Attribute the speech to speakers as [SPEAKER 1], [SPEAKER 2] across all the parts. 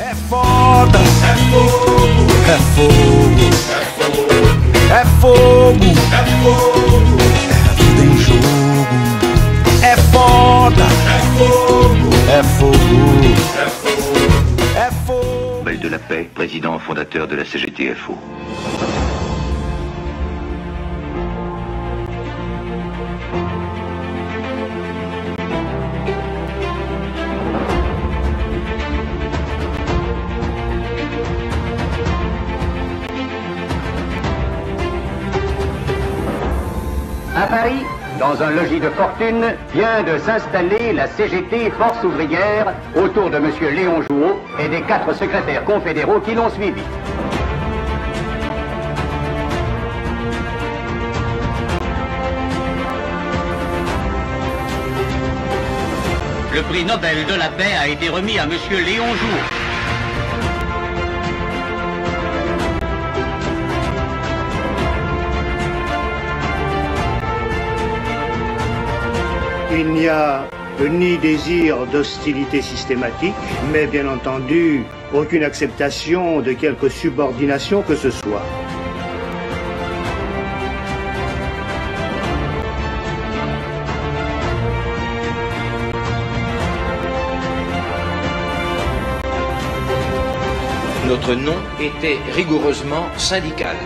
[SPEAKER 1] É foda, é fogo, é fogo, é fogo, é fogo, é fogo, é vida em jogo. É foda, é fogo, é fogo, é fogo, é fogo.
[SPEAKER 2] Nobel de la paix, président fondateur de la CGT-FO.
[SPEAKER 3] À Paris, dans un logis de fortune, vient de s'installer la CGT Force ouvrière autour de M. Léon Jouot et des 4 secrétaires confédéraux qui l'ont suivi. Le prix Nobel de la paix a été remis à M. Léon Jouot.
[SPEAKER 4] Il n'y a ni désir d'hostilité systématique, mais bien entendu, aucune acceptation de quelque subordination que ce soit.
[SPEAKER 5] Notre nom était rigoureusement syndical.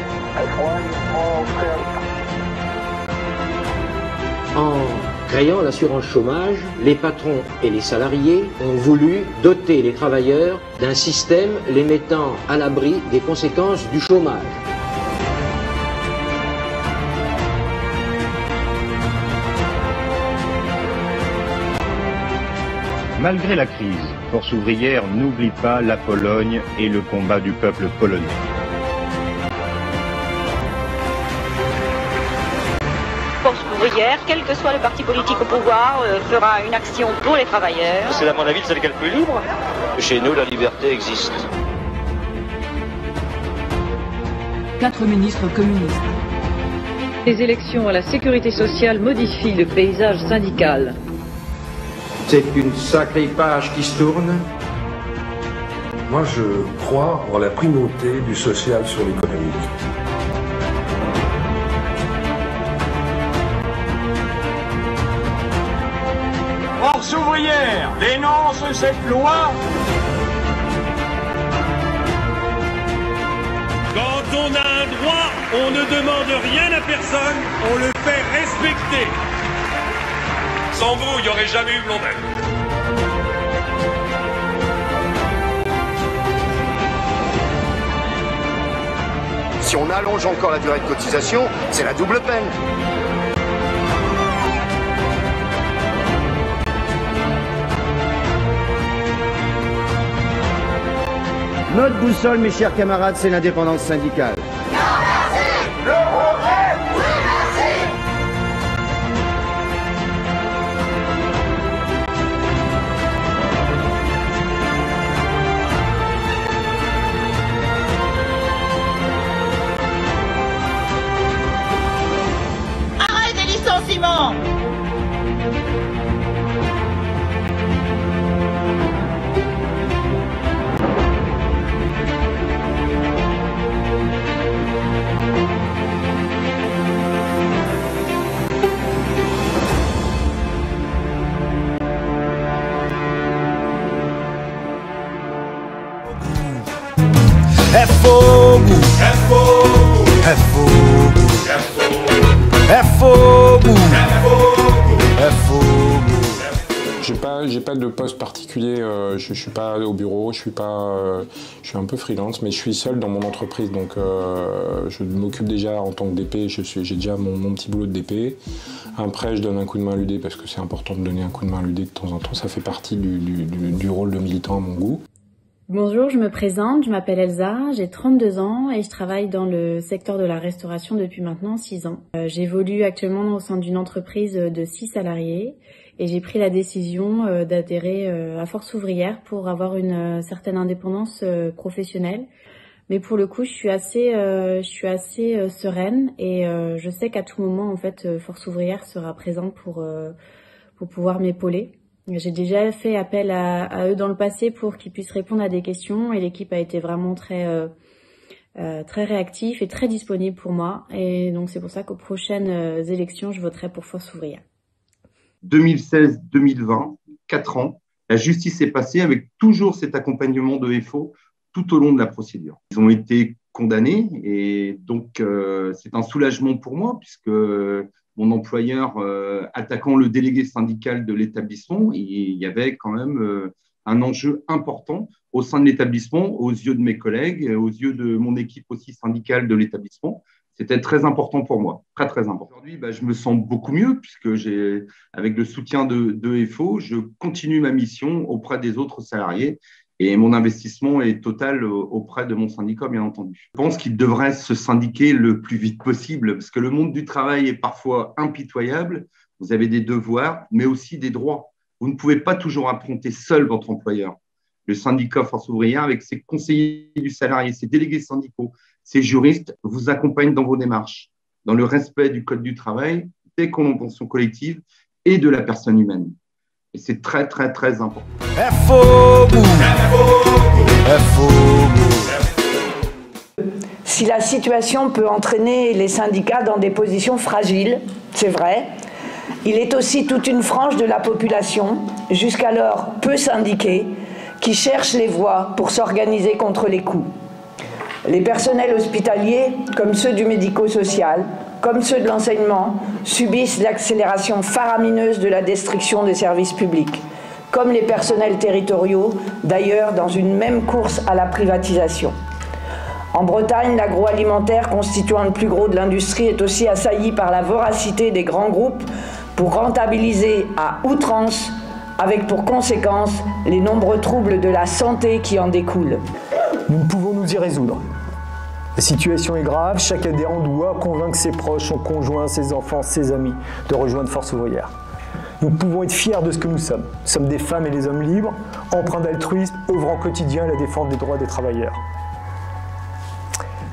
[SPEAKER 5] En créant l'assurance chômage, les patrons et les salariés ont voulu doter les travailleurs d'un système les mettant à l'abri des conséquences du chômage.
[SPEAKER 6] Malgré la crise, Force ouvrière n'oublie pas la Pologne et le combat du peuple polonais.
[SPEAKER 7] Force ouvrière, quel que soit le parti politique au pouvoir, fera une action pour les travailleurs.
[SPEAKER 8] C'est à mon avis celle qui est le plus libre.
[SPEAKER 5] Chez nous, la liberté existe.
[SPEAKER 9] 4 ministres communistes.
[SPEAKER 10] Les élections à la sécurité sociale modifient le paysage syndical.
[SPEAKER 11] C'est une sacrée page qui se tourne.
[SPEAKER 12] Moi, je crois en la primauté du social sur l'économique.
[SPEAKER 13] Force ouvrière dénonce cette loi.
[SPEAKER 14] Quand on a un droit, on ne demande rien à personne, on le fait respecter. Sans vous, il n'y aurait jamais eu Blondel.
[SPEAKER 15] Si on allonge encore la durée de cotisation, c'est la double peine.
[SPEAKER 16] Notre boussole, mes chers camarades, c'est l'indépendance syndicale.
[SPEAKER 1] Non, merci. Le progrès, oui, merci.
[SPEAKER 7] Arrête les licenciements.
[SPEAKER 1] É fogo, é fogo, é fogo, é fogo, é fogo, é fogo, é fogo.
[SPEAKER 17] J'ai pas de poste particulier, je suis pas au bureau, je suis un peu freelance, mais je suis seul dans mon entreprise, donc je m'occupe déjà en tant que DP, j'ai déjà mon petit boulot de DP. Après, je donne un coup de main à l'UD parce que c'est important de donner un coup de main à l'UD de temps en temps, ça fait partie du rôle de militant à mon goût.
[SPEAKER 18] Bonjour, je me présente, je m'appelle Elsa, j'ai 32 ans et je travaille dans le secteur de la restauration depuis maintenant 6 ans. J'évolue actuellement au sein d'une entreprise de 6 salariés et j'ai pris la décision d'adhérer à Force ouvrière pour avoir une certaine indépendance professionnelle. Mais pour le coup, je suis assez sereine et je sais qu'à tout moment, en fait, Force ouvrière sera présente pour pouvoir m'épauler. J'ai déjà fait appel à eux dans le passé pour qu'ils puissent répondre à des questions et l'équipe a été vraiment très réactif et très disponible pour moi. Et donc c'est pour ça qu'aux prochaines élections, je voterai pour Force ouvrière.
[SPEAKER 8] 2016-2020, 4 ans, la justice est passée avec toujours cet accompagnement de FO tout au long de la procédure. Ils ont été condamnés et donc c'est un soulagement pour moi puisque mon employeur, attaquant le délégué syndical de l'établissement, il y avait quand même un enjeu important au sein de l'établissement, aux yeux de mes collègues, aux yeux de mon équipe aussi syndicale de l'établissement. C'était très important pour moi, très, très important. Aujourd'hui, je me sens beaucoup mieux puisque avec le soutien de FO, je continue ma mission auprès des autres salariés et mon investissement est total auprès de mon syndicat, bien entendu. Je pense qu'il devrait se syndiquer le plus vite possible parce que le monde du travail est parfois impitoyable. Vous avez des devoirs, mais aussi des droits. Vous ne pouvez pas toujours affronter seul votre employeur. Le syndicat Force ouvrière, avec ses conseillers du salarié, ses délégués syndicaux, ses juristes, vous accompagnent dans vos démarches, dans le respect du Code du travail, des conventions collectives et de la personne humaine. Et c'est très, très, très important.
[SPEAKER 19] Si la situation peut entraîner les syndicats dans des positions fragiles, c'est vrai, il est aussi toute une frange de la population, jusqu'alors peu syndiquée, qui cherche les voies pour s'organiser contre les coups. Les personnels hospitaliers, comme ceux du médico-social, comme ceux de l'enseignement, subissent l'accélération faramineuse de la destruction des services publics, comme les personnels territoriaux, d'ailleurs dans une même course à la privatisation. En Bretagne, l'agroalimentaire, constituant le plus gros de l'industrie, est aussi assailli par la voracité des grands groupes pour rentabiliser à outrance, avec pour conséquence les nombreux troubles de la santé qui en découlent.
[SPEAKER 20] Nous ne pouvons nous y résoudre. La situation est grave, chaque adhérent doit convaincre ses proches, son conjoint, ses enfants, ses amis de rejoindre Force ouvrière. Nous pouvons être fiers de ce que nous sommes. Nous sommes des femmes et des hommes libres, empreints d'altruisme, œuvrant au quotidien à la défense des droits des travailleurs.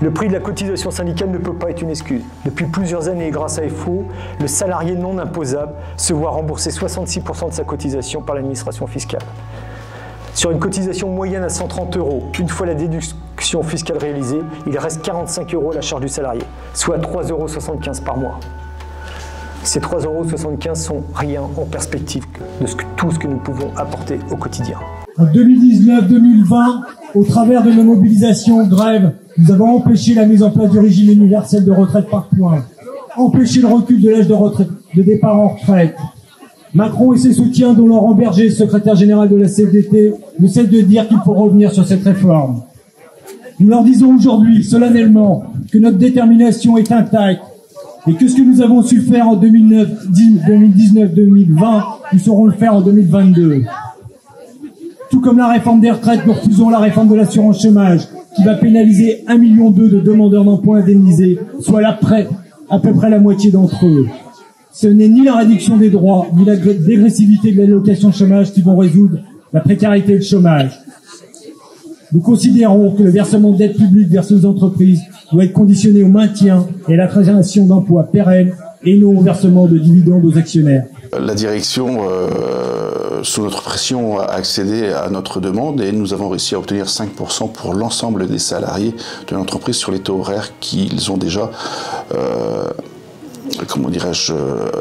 [SPEAKER 20] Le prix de la cotisation syndicale ne peut pas être une excuse. Depuis plusieurs années, grâce à FO, le salarié non imposable se voit rembourser 66% de sa cotisation par l'administration fiscale. Sur une cotisation moyenne à 130 €, une fois la déduction fiscale réalisée, il reste 45 € à la charge du salarié, soit 3,75 € par mois. Ces 3,75 € sont rien en perspective de tout ce que nous pouvons apporter au quotidien.
[SPEAKER 21] En 2019-2020, au travers de nos mobilisations grèves, nous avons empêché la mise en place du régime universel de retraite par points, empêché le recul de l'âge de départ en retraite. Macron et ses soutiens, dont Laurent Berger, secrétaire général de la CFDT, ne cessent de dire qu'il faut revenir sur cette réforme. Nous leur disons aujourd'hui, solennellement, que notre détermination est intacte et que ce que nous avons su faire en 2019-2020, nous saurons le faire en 2022. Tout comme la réforme des retraites, nous refusons la réforme de l'assurance chômage, qui va pénaliser 1,2 million de demandeurs d'emploi indemnisés, soit à peu près la moitié d'entre eux. Ce n'est ni la réduction des droits, ni la dégressivité de l'allocation chômage qui vont résoudre la précarité et le chômage. Nous considérons que le versement d'aide publique vers nos entreprises doit être conditionné au maintien et à la création d'emplois pérennes et non au versement de dividendes aux actionnaires.
[SPEAKER 22] La direction, sous notre pression, a accédé à notre demande et nous avons réussi à obtenir 5% pour l'ensemble des salariés de l'entreprise sur les taux horaires qu'ils ont déjà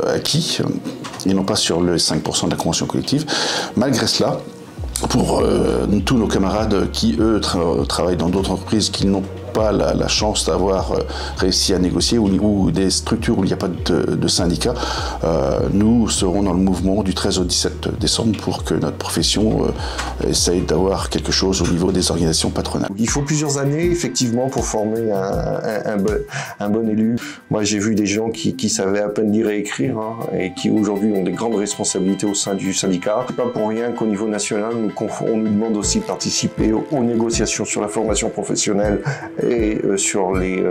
[SPEAKER 22] acquis, et non pas sur le 5% de la convention collective. Malgré cela, pour tous nos camarades qui, eux, travaillent dans d'autres entreprises qui n'ont pas la chance d'avoir réussi à négocier ou des structures où il n'y a pas de syndicat, nous serons dans le mouvement du 13 au 17 décembre pour que notre profession essaye d'avoir quelque chose au niveau des organisations patronales.
[SPEAKER 23] Il faut plusieurs années, effectivement, pour former un bon élu. Moi, j'ai vu des gens qui savaient à peine lire et écrire et qui aujourd'hui ont des grandes responsabilités au sein du syndicat. C'est pas pour rien qu'au niveau national, on nous demande aussi de participer aux négociations sur la formation professionnelle et sur les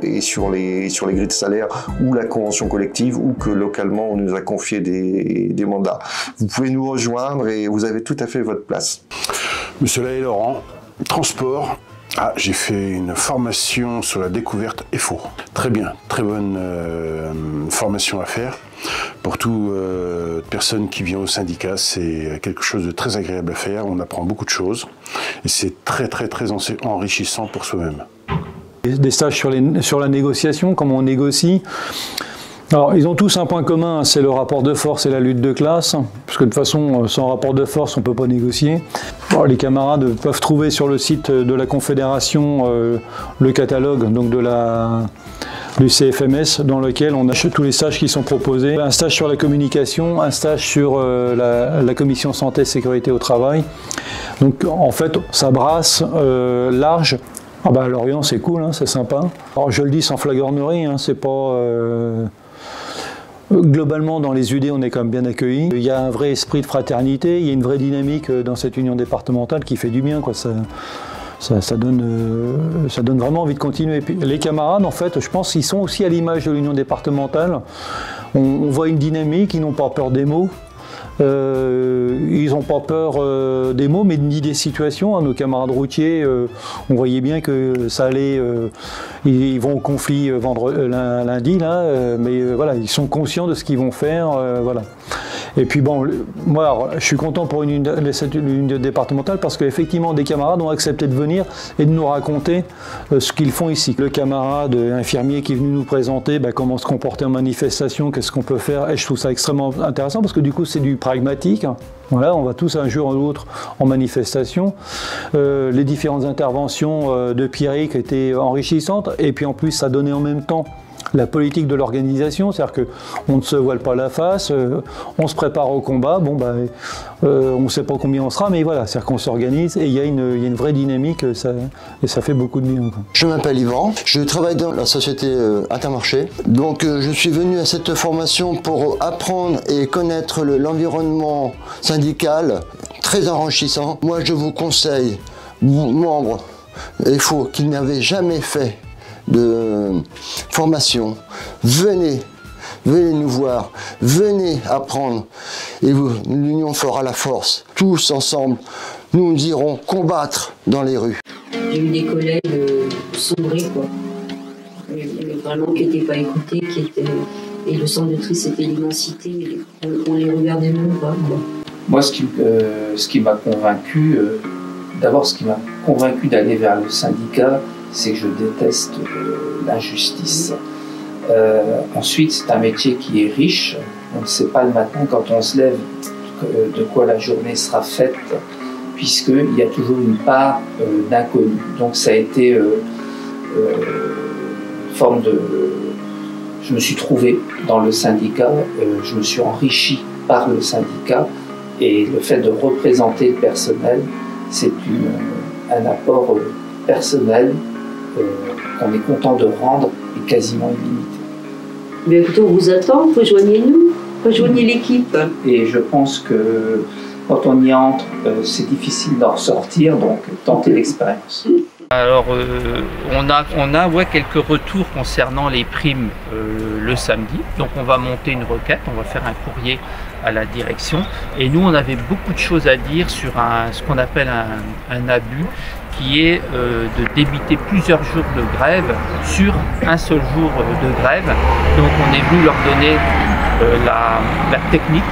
[SPEAKER 23] grilles de salaire ou la convention collective, ou que localement on nous a confié des mandats. Vous pouvez nous rejoindre et vous avez tout à fait votre place.
[SPEAKER 24] Monsieur Lahaye Laurent, transport,
[SPEAKER 22] J'ai fait une formation sur la découverte EFO. Très bien, très bonne formation à faire. Pour toute personne qui vient au syndicat, c'est quelque chose de très agréable à faire. On apprend beaucoup de choses et c'est très enrichissant pour soi-même.
[SPEAKER 20] Des stages sur la négociation, comment on négocie. Alors, ils ont tous un point commun, c'est le rapport de force et la lutte de classe, parce que de toute façon, sans rapport de force, on ne peut pas négocier. Alors, les camarades peuvent trouver sur le site de la Confédération le catalogue donc du CFMS, dans lequel on a tous les stages qui sont proposés. Un stage sur la communication, un stage sur la commission santé et sécurité au travail. Donc, en fait, ça brasse large. Lorient, c'est cool, hein, c'est sympa. Alors, je le dis sans flagornerie, hein, c'est pas... Globalement, dans les UD, on est quand même bien accueillis. Il y a un vrai esprit de fraternité, il y a une vraie dynamique dans cette union départementale qui fait du bien, quoi. Ça donne vraiment envie de continuer. Et puis, les camarades, en fait, je pense qu'ils sont aussi à l'image de l'union départementale. On voit une dynamique, ils n'ont pas peur des mots. Ils n'ont pas peur des mots, mais ni des situations. Hein. Nos camarades routiers, on voyait bien que ça allait. Ils vont au conflit lundi, là, mais voilà, ils sont conscients de ce qu'ils vont faire. Voilà. Et puis bon, moi, alors, je suis content pour une départementale parce qu'effectivement, des camarades ont accepté de venir et de nous raconter ce qu'ils font ici. Le camarade infirmier qui est venu nous présenter comment se comporter en manifestation, qu'est-ce qu'on peut faire, et je trouve ça extrêmement intéressant parce que du coup, c'est du pragmatique. Voilà, on va tous un jour ou l'autre en manifestation. Les différentes interventions de Pierrick étaient enrichissantes et puis en plus, ça donnait en même temps la politique de l'organisation, c'est-à-dire qu'on ne se voile pas la face, on se prépare au combat, on ne sait pas combien on sera, mais voilà, c'est-à-dire qu'on s'organise et il y a une vraie dynamique et ça fait beaucoup de bien.
[SPEAKER 2] Je m'appelle Yvan, je travaille dans la société Intermarché, donc je suis venu à cette formation pour apprendre et connaître l'environnement syndical, très enrichissant. Moi je vous conseille, vous membres EFO qui n'avaient jamais fait de formation, venez nous voir, venez apprendre et l'union fera la force. Tous ensemble, nous irons combattre dans les rues.
[SPEAKER 3] J'ai eu des collègues sombrés, quoi. Vraiment qui n'étaient pas écoutés, et le centre de tri c'était l'immensité, on les regardait même pas, quoi.
[SPEAKER 4] Moi, ce qui m'a convaincu, d'abord ce qui m'a convaincu d'aller vers le syndicat, c'est que je déteste l'injustice. Ensuite, c'est un métier qui est riche. On ne sait pas le matin quand on se lève de quoi la journée sera faite, puisqu'il y a toujours une part d'inconnu. Donc ça a été forme de... Je me suis trouvé dans le syndicat, je me suis enrichi par le syndicat, et le fait de représenter le personnel, c'est un apport personnel qu'on est content de rendre et quasiment illimité.
[SPEAKER 3] Mais écoutez, on vous attend, rejoignez-nous, rejoignez l'équipe.
[SPEAKER 4] Et je pense que quand on y entre, c'est difficile d'en ressortir, donc tentez l'expérience.
[SPEAKER 24] Alors, on a quelques retours concernant les primes le samedi. Donc, on va monter une requête, on va faire un courrier à la direction. Et nous, on avait beaucoup de choses à dire sur ce qu'on appelle un abus, qui est de débiter plusieurs jours de grève sur un seul jour de grève. Donc, on est venu leur donner la technique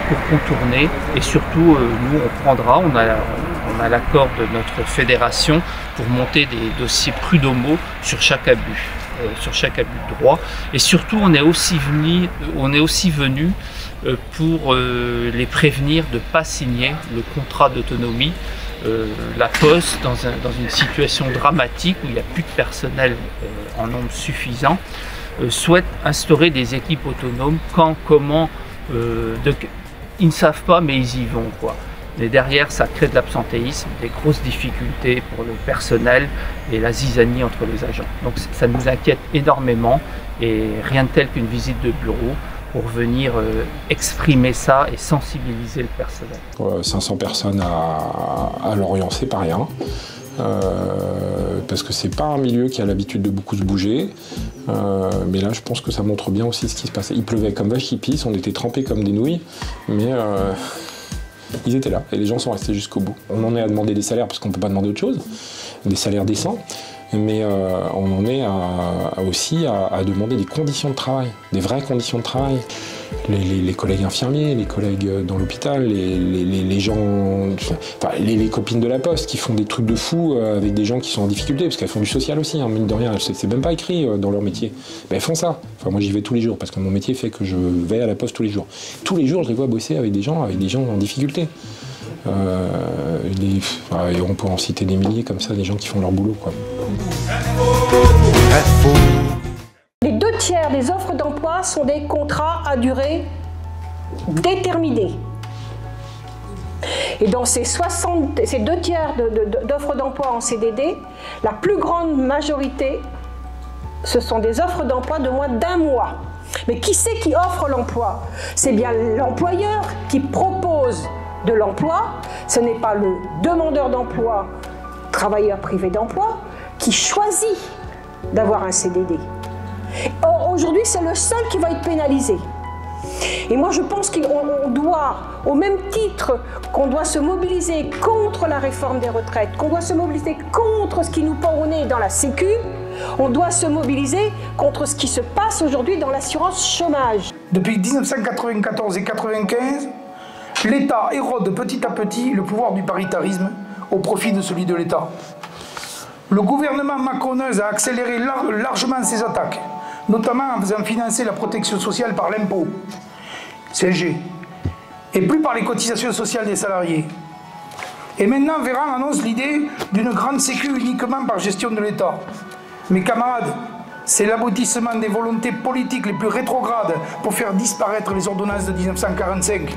[SPEAKER 24] pour contourner. Et surtout, nous, on a l'accord de notre fédération pour monter des dossiers prud'homaux sur chaque abus de droit. Et surtout, on est aussi venu pour les prévenir de ne pas signer le contrat d'autonomie. La Poste, dans une situation dramatique où il n'y a plus de personnel en nombre suffisant, souhaite instaurer des équipes autonomes quand, comment, ils ne savent pas mais ils y vont, quoi. Mais derrière, ça crée de l'absentéisme, des grosses difficultés pour le personnel et la zizanie entre les agents. Donc ça nous inquiète énormément et rien de tel qu'une visite de bureau pour venir exprimer ça et sensibiliser le personnel.
[SPEAKER 17] 500 personnes à Lorient, c'est pas rien. Parce que c'est pas un milieu qui a l'habitude de beaucoup se bouger. Mais là, je pense que ça montre bien aussi ce qui se passait. Il pleuvait comme vache qui pisse, on était trempés comme des nouilles. Mais Ils étaient là et les gens sont restés jusqu'au bout. On en est à demander des salaires parce qu'on ne peut pas demander autre chose, des salaires décents, mais on en est aussi à demander des conditions de travail, des vraies conditions de travail. Les collègues infirmiers, les collègues dans l'hôpital, les gens, enfin, les copines de la poste qui font des trucs de fou avec des gens qui sont en difficulté, parce qu'elles font du social aussi, hein, mine de rien, c'est même pas écrit dans leur métier. Ben, elles font ça. Enfin, moi j'y vais tous les jours, parce que mon métier fait que je vais à la poste tous les jours. Tous les jours je les vois bosser avec des gens en difficulté. Et on peut en citer des milliers comme ça, des gens qui font leur boulot, quoi.
[SPEAKER 5] Les 2/3 des offres d'emploi sont des contrats à durée déterminée. Et dans ces 2/3 d'offres d'emploi en CDD, la plus grande majorité, ce sont des offres d'emploi de moins d'1 mois. Mais qui c'est qui offre l'emploi? C'est bien l'employeur qui propose de l'emploi, ce n'est pas le demandeur d'emploi, travailleur privé d'emploi, qui choisit d'avoir un CDD. Or, aujourd'hui, c'est le seul qui va être pénalisé. Et moi, je pense qu'on doit, au même titre qu'on doit se mobiliser contre la réforme des retraites, qu'on doit se mobiliser contre ce qui nous pend au nez dans la Sécu, on doit se mobiliser contre ce qui se passe aujourd'hui dans l'assurance chômage.
[SPEAKER 6] Depuis 1994 et 1995, l'État érode petit à petit le pouvoir du paritarisme au profit de celui de l'État. Le gouvernement macroneuse a accéléré largement ses attaques, notamment en faisant financer la protection sociale par l'impôt, CSG, et plus par les cotisations sociales des salariés. Et maintenant, Véran annonce l'idée d'une grande sécu uniquement par gestion de l'État. Mes camarades, c'est l'aboutissement des volontés politiques les plus rétrogrades pour faire disparaître les ordonnances de 1945.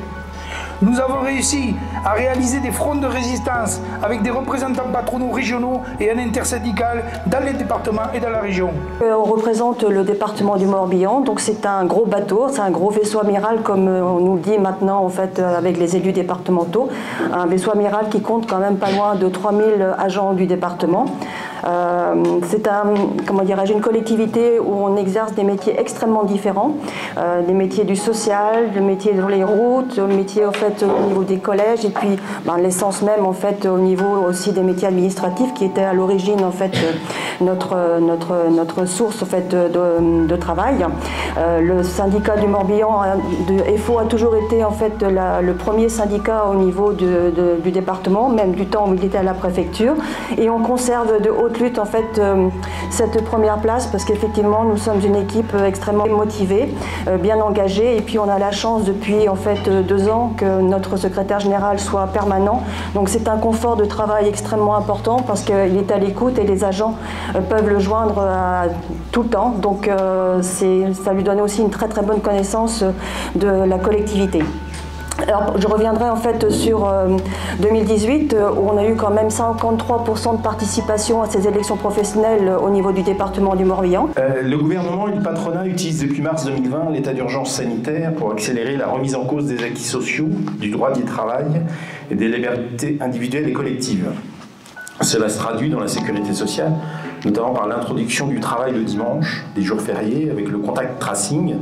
[SPEAKER 6] Nous avons réussi à réaliser des fronts de résistance avec des représentants patronaux régionaux et un intersyndical dans les départements et dans la région.
[SPEAKER 9] On représente le département du Morbihan, donc c'est un gros bateau, c'est un gros vaisseau amiral comme on nous le dit maintenant en fait avec les élus départementaux. Un vaisseau amiral qui compte quand même pas loin de 3000 agents du département. C'est une collectivité où on exerce des métiers extrêmement différents, des métiers du social, le métier dans les routes, le métier en fait au niveau des collèges et puis l'essence même en fait au niveau aussi des métiers administratifs qui étaient à l'origine en fait notre source en fait de travail. Le syndicat du Morbihan de FO a toujours été en fait le premier syndicat au niveau du département, même du temps où il était à la préfecture, et on conserve de haute lutte en fait cette première place parce qu'effectivement nous sommes une équipe extrêmement motivée, bien engagée, et puis on a la chance depuis en fait 2 ans que notre secrétaire général soit permanent, donc c'est un confort de travail extrêmement important parce qu'il est à l'écoute et les agents peuvent le joindre tout le temps, donc ça lui donne aussi une très très bonne connaissance de la collectivité. Alors, je reviendrai en fait sur 2018 où on a eu quand même 53% de participation à ces élections professionnelles au niveau du département du Morbihan.
[SPEAKER 10] Le gouvernement et le patronat utilisent depuis mars 2020 l'état d'urgence sanitaire pour accélérer la remise en cause des acquis sociaux, du droit du travail et des libertés individuelles et collectives. Cela se traduit dans la sécurité sociale, notamment par l'introduction du travail le dimanche, des jours fériés avec le contact tracing,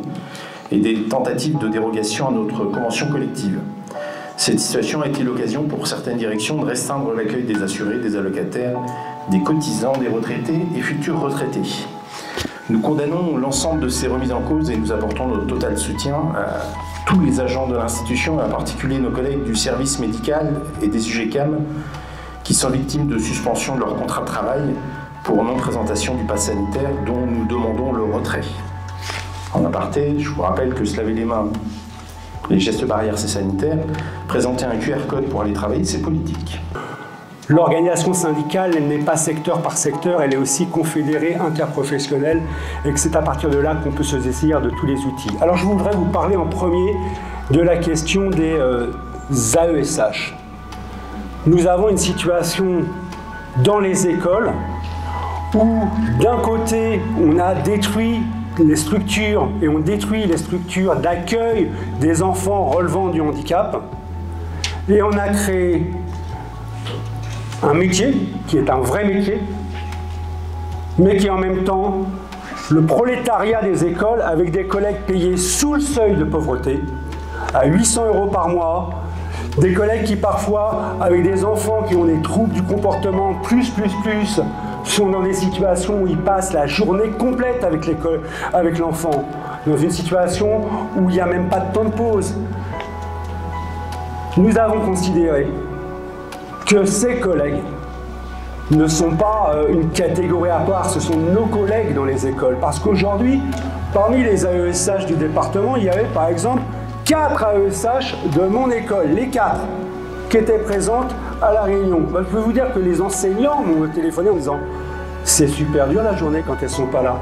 [SPEAKER 10] et des tentatives de dérogation à notre convention collective. Cette situation a été l'occasion pour certaines directions de restreindre l'accueil des assurés, des allocataires, des cotisants, des retraités et futurs retraités. Nous condamnons l'ensemble de ces remises en cause et nous apportons notre total soutien à tous les agents de l'institution, et en particulier nos collègues du service médical et des UGCAM qui sont victimes de suspension de leur contrat de travail pour non-présentation du pass sanitaire dont nous demandons le retrait. En aparté, je vous rappelle que se laver les mains, les gestes barrières, c'est sanitaire. Présenter un QR code pour aller travailler, c'est politique.
[SPEAKER 20] L'organisation syndicale, elle n'est pas secteur par secteur, elle est aussi confédérée interprofessionnelle, et que c'est à partir de là qu'on peut se saisir de tous les outils. Alors je voudrais vous parler en premier de la question des AESH. Nous avons une situation dans les écoles où d'un côté on a détruit les structures et on détruit les structures d'accueil des enfants relevant du handicap, et on a créé un métier qui est un vrai métier, mais qui est en même temps le prolétariat des écoles, avec des collègues payés sous le seuil de pauvreté, à 800 € par mois,
[SPEAKER 11] Des collègues qui parfois, avec des enfants qui ont des troubles du comportement sont dans des situations où ils passent la journée complète avec l'enfant. Dans une situation où il n'y a même pas de temps de pause. Nous avons considéré que ces collègues ne sont pas une catégorie à part, ce sont nos collègues dans les écoles. Parce qu'aujourd'hui, parmi les AESH du département, il y avait par exemple 4 AESH de mon école, les 4, qui étaient présentes à la réunion. Ben, je peux vous dire que les enseignants m'ont téléphoné en disant « c'est super dur la journée quand elles ne sont pas là ».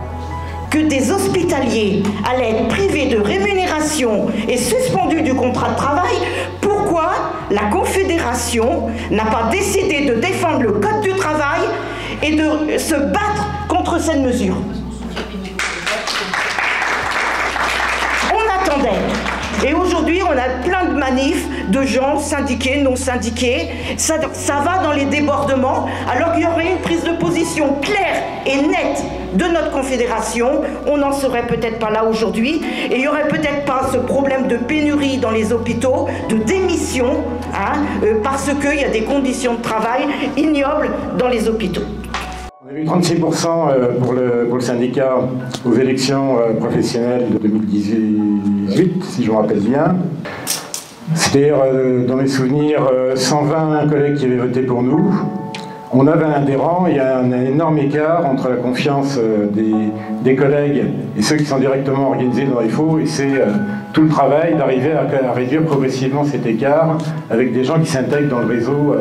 [SPEAKER 12] Que des hospitaliers allaient être privés de rémunération et suspendus du contrat de travail, pourquoi la Confédération n'a pas décidé de défendre le Code du travail et de se battre contre cette mesure? On attendait. Et aujourd'hui, on a plein de manifs de gens syndiqués, non syndiqués. Ça va dans les débordements, alors qu'il y aurait une prise de position claire et nette de notre confédération. On n'en serait peut-être pas là aujourd'hui. Et il n'y aurait peut-être pas ce problème de pénurie dans les hôpitaux, de démission, parce qu'il y a des conditions de travail ignobles dans les hôpitaux.
[SPEAKER 10] On a eu 36% pour le syndicat aux élections professionnelles de 2018, si je me rappelle bien. C'est-à-dire, dans mes souvenirs, 120 collègues qui avaient voté pour nous. On avait un adhérent, il y a un énorme écart entre la confiance des collègues et ceux qui sont directement organisés dans les FO, et c'est tout le travail d'arriver à réduire progressivement cet écart avec des gens qui s'intègrent dans le réseau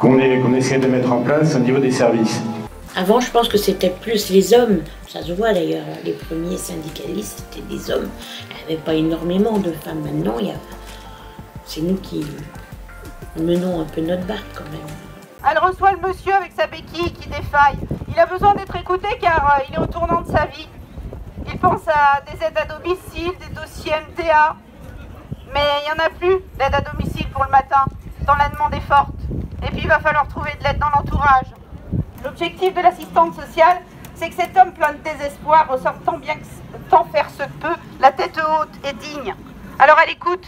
[SPEAKER 10] qu'on essaie de mettre en place au niveau des services.
[SPEAKER 13] Avant, je pense que c'était plus les hommes, ça se voit d'ailleurs, les premiers syndicalistes, c'était des hommes. Il n'y avait pas énormément de femmes. Maintenant, c'est nous qui menons un peu notre barque quand même.
[SPEAKER 14] Elle reçoit le monsieur avec sa béquille qui défaille. Il a besoin d'être écouté car il est au tournant de sa vie. Il pense à des aides à domicile, des dossiers MTA. Mais il n'y en a plus d'aide à domicile pour le matin, tant la demande est forte. Et puis il va falloir trouver de l'aide dans l'entourage. L'objectif de l'assistante sociale, c'est que cet homme plein de désespoir ressorte tant faire se peut, la tête haute et digne. Alors elle écoute,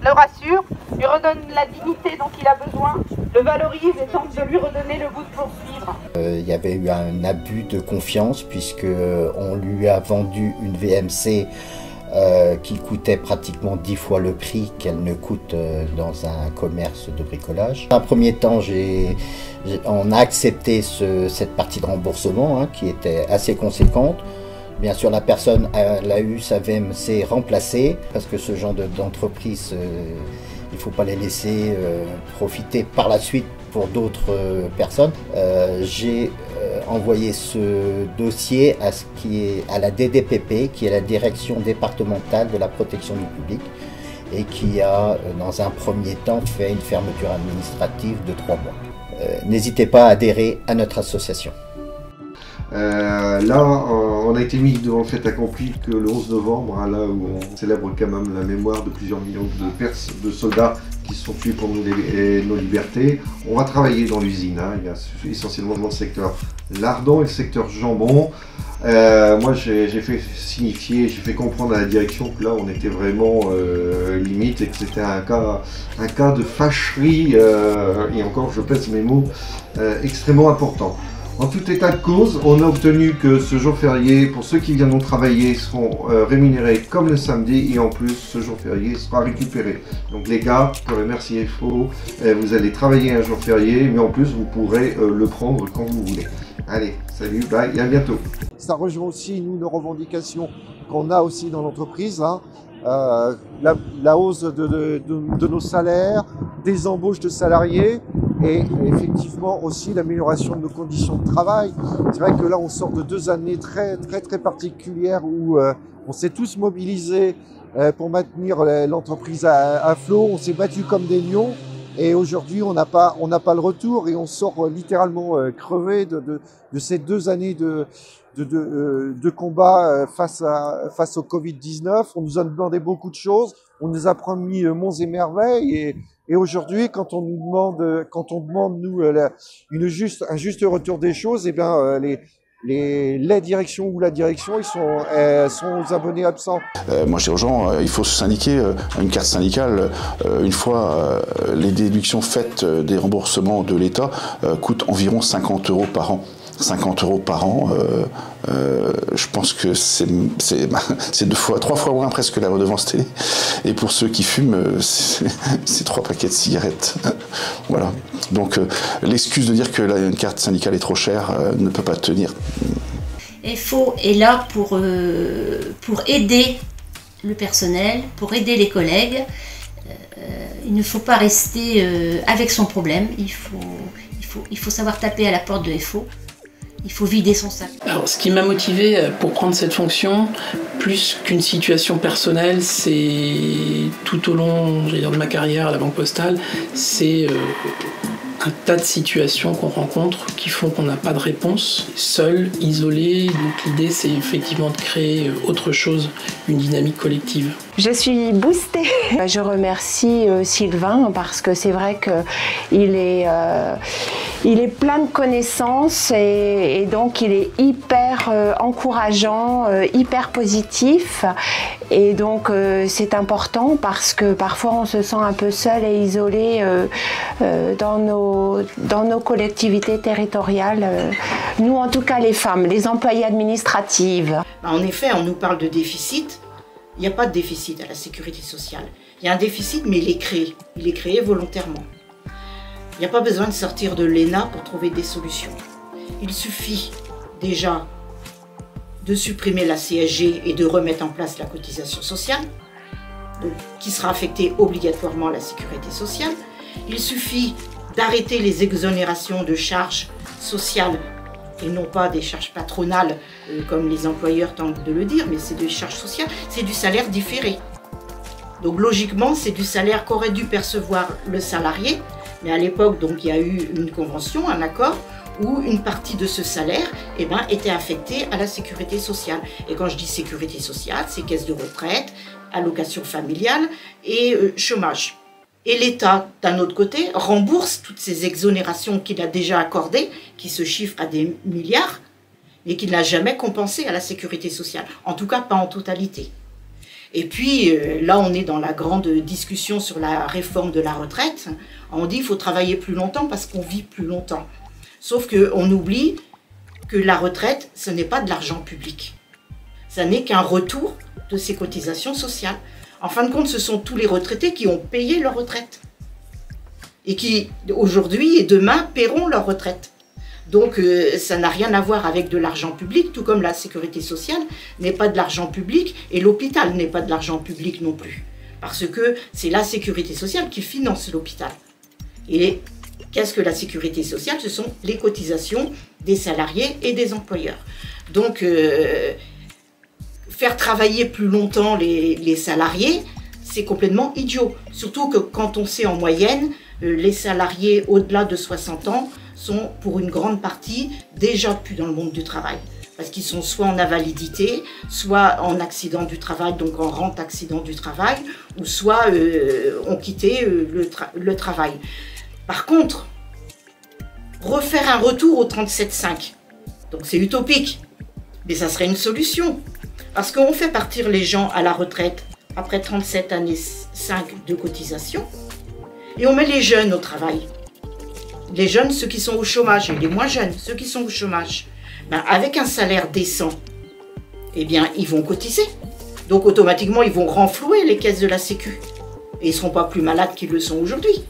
[SPEAKER 14] le rassure, lui redonne la dignité dont il a besoin, le valorise et tente de lui redonner le goût de poursuivre.
[SPEAKER 25] Il y avait eu un abus de confiance puisqu'on lui a vendu une VMC qui coûtait pratiquement 10 fois le prix qu'elle ne coûte dans un commerce de bricolage. Dans un premier temps, on a accepté cette partie de remboursement qui était assez conséquente. Bien sûr, la personne a eu sa VMC remplacée parce que ce genre d'entreprise, il ne faut pas les laisser profiter par la suite pour d'autres personnes. J'ai envoyé ce dossier à la DDPP, qui est la Direction départementale de la protection du public, et qui a, dans un premier temps, fait une fermeture administrative de 3 mois. N'hésitez pas à adhérer à notre association.
[SPEAKER 23] Là, on a été mis devant le fait accompli que le 11 novembre, là où on célèbre quand même la mémoire de plusieurs millions de soldats qui se sont tués pour nos libertés. On va travailler dans l'usine, il y a essentiellement dans le secteur lardon et le secteur jambon. Moi, j'ai fait signifier, j'ai fait comprendre à la direction que là, on était vraiment limite et que c'était un cas de fâcherie, et encore, je pèse mes mots, extrêmement important. En tout état de cause, on a obtenu que ce jour férié, pour ceux qui viendront travailler, seront rémunérés comme le samedi, et en plus, ce jour férié sera récupéré. Donc les gars, pour remercier FO, vous allez travailler un jour férié, mais en plus, vous pourrez le prendre quand vous voulez. Allez, salut, bye, et à bientôt.
[SPEAKER 26] Ça rejoint aussi, nous, nos revendications qu'on a aussi dans l'entreprise. La hausse de nos salaires, des embauches de salariés, et effectivement aussi l'amélioration de nos conditions de travail. C'est vrai que là, on sort de 2 années très particulières où on s'est tous mobilisés pour maintenir l'entreprise à flot. On s'est battu comme des lions, et aujourd'hui, on n'a pas le retour, et on sort littéralement crevé de ces 2 années de combat face au Covid-19. On nous a demandé beaucoup de choses, on nous a promis monts et merveilles, et aujourd'hui, quand on demande nous un juste retour des choses, les directions ou la direction, ils sont aux abonnés absents.
[SPEAKER 22] Moi je dis aux gens, il faut se syndiquer. Une carte syndicale, une fois les déductions faites des remboursements de l'État, coûtent environ 50 € par an. 50 € par an, je pense que c'est 3 fois moins presque la redevance télé. Et pour ceux qui fument, c'est 3 paquets de cigarettes. Voilà. Donc l'excuse de dire que une carte syndicale est trop chère ne peut pas tenir.
[SPEAKER 1] FO est là pour aider le personnel, pour aider les collègues. Il ne faut pas rester avec son problème, il faut savoir taper à la porte de FO. Il faut vider son sac.
[SPEAKER 7] Alors, ce qui m'a motivé pour prendre cette fonction, plus qu'une situation personnelle, c'est tout au long de ma carrière à la Banque Postale, c'est un tas de situations qu'on rencontre qui font qu'on n'a pas de réponse, seul, isolé. Donc l'idée, c'est effectivement de créer autre chose, une dynamique collective.
[SPEAKER 8] Je suis boostée. Je remercie Sylvain parce que c'est vrai qu'il est plein de connaissances et donc il est hyper encourageant, hyper positif. Et donc c'est important parce que parfois on se sent un peu seul et isolé dans nos collectivités territoriales. Nous en tout cas les femmes, les employées administratives.
[SPEAKER 12] En effet, on nous parle de déficit. Il n'y a pas de déficit à la sécurité sociale. Il y a un déficit, mais il est créé. Il est créé volontairement. Il n'y a pas besoin de sortir de l'ENA pour trouver des solutions. Il suffit déjà de supprimer la CSG et de remettre en place la cotisation sociale, donc, qui sera affectée obligatoirement à la sécurité sociale. Il suffit d'arrêter les exonérations de charges sociales et non pas des charges patronales comme les employeurs tentent de le dire, mais c'est des charges sociales, c'est du salaire différé. Donc logiquement, c'est du salaire qu'aurait dû percevoir le salarié, mais à l'époque, donc il y a eu une convention, un accord, où une partie de ce salaire était affectée à la sécurité sociale. Et quand je dis sécurité sociale, c'est caisse de retraite, allocation familiale et chômage. Et l'État, d'un autre côté, rembourse toutes ces exonérations qu'il a déjà accordées, qui se chiffrent à des milliards, mais qu'il n'a jamais compensées à la sécurité sociale. En tout cas, pas en totalité. Et puis, là, on est dans la grande discussion sur la réforme de la retraite. On dit qu'il faut travailler plus longtemps parce qu'on vit plus longtemps. Sauf qu'on oublie que la retraite, ce n'est pas de l'argent public. Ça n'est qu'un retour de ces cotisations sociales. En fin de compte, ce sont tous les retraités qui ont payé leur retraite et qui, aujourd'hui et demain, paieront leur retraite. Donc, ça n'a rien à voir avec de l'argent public, tout comme la sécurité sociale n'est pas de l'argent public et l'hôpital n'est pas de l'argent public non plus. Parce que c'est la sécurité sociale qui finance l'hôpital. Et qu'est-ce que la sécurité sociale? Ce sont les cotisations des salariés et des employeurs. Donc, faire travailler plus longtemps les salariés, c'est complètement idiot. Surtout que quand on sait en moyenne, les salariés au-delà de 60 ans sont pour une grande partie déjà plus dans le monde du travail. Parce qu'ils sont soit en invalidité, soit en accident du travail, donc en rente accident du travail, ou soit ont quitté le travail. Par contre, refaire un retour au 37,5, donc c'est utopique, mais ça serait une solution. Parce qu'on fait partir les gens à la retraite après 37 années 5 de cotisation et on met les jeunes au travail. Les jeunes, ceux qui sont au chômage, et les moins jeunes, ceux qui sont au chômage, avec un salaire décent, eh bien, ils vont cotiser. Donc automatiquement, ils vont renflouer les caisses de la Sécu. Et ils ne seront pas plus malades qu'ils le sont aujourd'hui.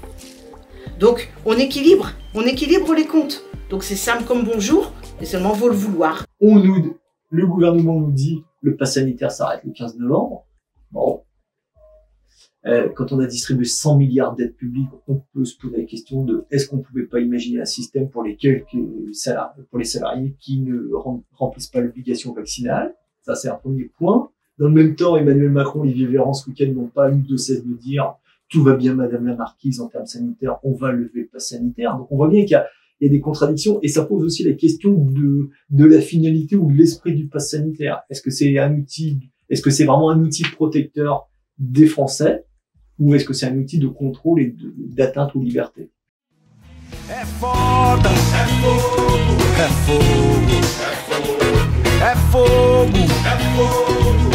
[SPEAKER 12] Donc on équilibre les comptes. Donc c'est simple comme bonjour, mais seulement il faut le vouloir.
[SPEAKER 15] Le gouvernement nous dit le pass sanitaire s'arrête le 15 novembre. Bon. Quand on a distribué 100 milliards d'aides publiques, on peut se poser la question de est-ce qu'on ne pouvait pas imaginer un système pour les salariés qui ne remplissent pas l'obligation vaccinale. Ça, c'est un premier point. Dans le même temps, Emmanuel Macron, Olivier Véran, ce week-end, n'ont pas eu de cesse de dire tout va bien, Madame la Marquise, en termes sanitaires, on va lever le pass sanitaire. Donc on voit bien qu'il y a des contradictions et ça pose aussi la question de la finalité ou de l'esprit du pass sanitaire. Est-ce que c'est vraiment un outil protecteur des Français ou est-ce que c'est un outil de contrôle et d'atteinte aux libertés?
[SPEAKER 16] É foda, é fogo, é fogo, é fogo.
[SPEAKER 2] é fogo, é fogo.